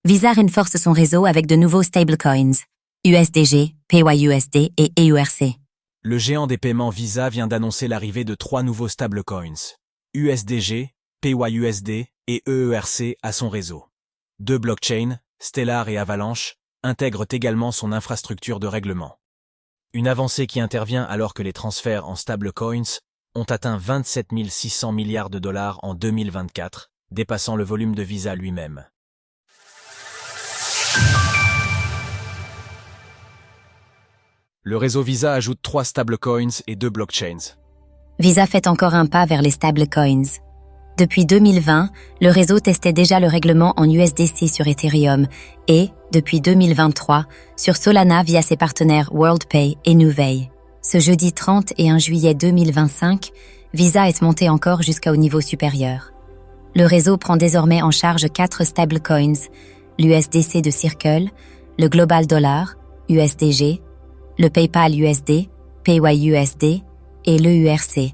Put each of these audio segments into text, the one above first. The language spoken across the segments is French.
Visa renforce son réseau avec de nouveaux stablecoins, USDG, PYUSD et EURC. Le géant des paiements Visa vient d'annoncer l'arrivée de 3 nouveaux stablecoins, USDG, PYUSD et EURC à son réseau. 2 blockchains, Stellar et Avalanche, intègrent également son infrastructure de règlement. Une avancée qui intervient alors que les transferts en stablecoins ont atteint 27 600 milliards de dollars en 2024, dépassant le volume de Visa lui-même. Le réseau Visa ajoute 3 stablecoins et 2 blockchains. Visa fait encore un pas vers les stablecoins. Depuis 2020, le réseau testait déjà le règlement en USDC sur Ethereum et, depuis 2023, sur Solana via ses partenaires WorldPay et Nuvei. Ce jeudi 31 juillet 2025, Visa est monté encore jusqu'au niveau supérieur. Le réseau prend désormais en charge 4 stablecoins, l'USDC de Circle, le Global Dollar, USDG, le PayPal USD, PYUSD et l'EURC,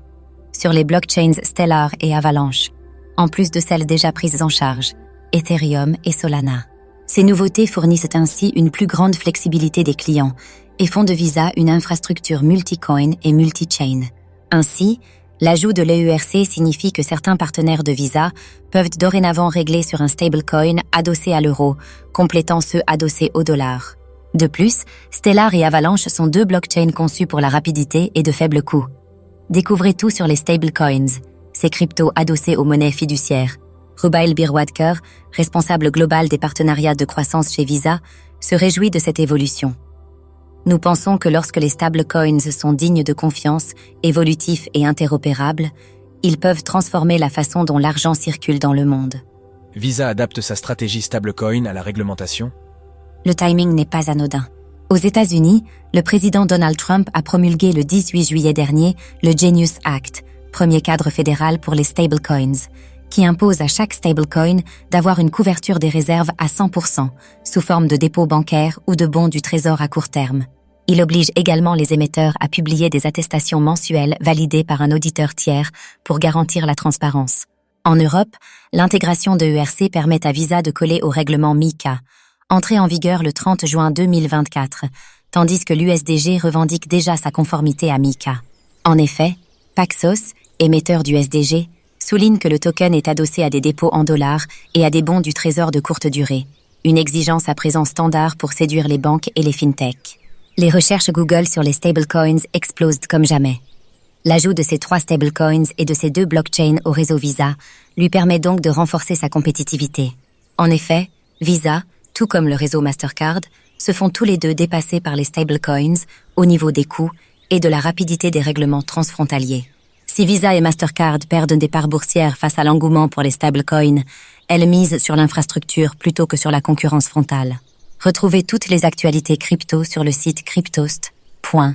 sur les blockchains Stellar et Avalanche, en plus de celles déjà prises en charge, Ethereum et Solana. Ces nouveautés fournissent ainsi une plus grande flexibilité des clients et font de Visa une infrastructure multi-coin et multi-chain. Ainsi, l'ajout de l'EURC signifie que certains partenaires de Visa peuvent dorénavant régler sur un stablecoin adossé à l'euro, complétant ceux adossés au dollar. De plus, Stellar et Avalanche sont 2 blockchains conçus pour la rapidité et de faibles coûts. Découvrez tout sur les stablecoins, ces cryptos adossés aux monnaies fiduciaires. Rubail Birwadker, responsable global des partenariats de croissance chez Visa, se réjouit de cette évolution. Nous pensons que lorsque les stablecoins sont dignes de confiance, évolutifs et interopérables, ils peuvent transformer la façon dont l'argent circule dans le monde. Visa adapte sa stratégie stablecoin à la réglementation. Le timing n'est pas anodin. Aux États-Unis, le président Donald Trump a promulgué le 18 juillet dernier le Genius Act, premier cadre fédéral pour les stablecoins, qui impose à chaque stablecoin d'avoir une couverture des réserves à 100%, sous forme de dépôt bancaire ou de bons du trésor à court terme. Il oblige également les émetteurs à publier des attestations mensuelles validées par un auditeur tiers pour garantir la transparence. En Europe, l'intégration de EURC permet à Visa de coller au règlement MiCA, entré en vigueur le 30 juin 2024, tandis que l'USDG revendique déjà sa conformité à MiCA. En effet, Paxos, émetteur du SDG, souligne que le token est adossé à des dépôts en dollars et à des bons du trésor de courte durée, une exigence à présent standard pour séduire les banques et les fintechs. Les recherches Google sur les stablecoins explosent comme jamais. L'ajout de ces 3 stablecoins et de ces 2 blockchains au réseau Visa lui permet donc de renforcer sa compétitivité. En effet, Visa, tout comme le réseau Mastercard, se font tous les deux dépasser par les stablecoins au niveau des coûts et de la rapidité des règlements transfrontaliers. Si Visa et Mastercard perdent des parts boursières face à l'engouement pour les stablecoins, elles misent sur l'infrastructure plutôt que sur la concurrence frontale. Retrouvez toutes les actualités crypto sur le site cryptost.fr.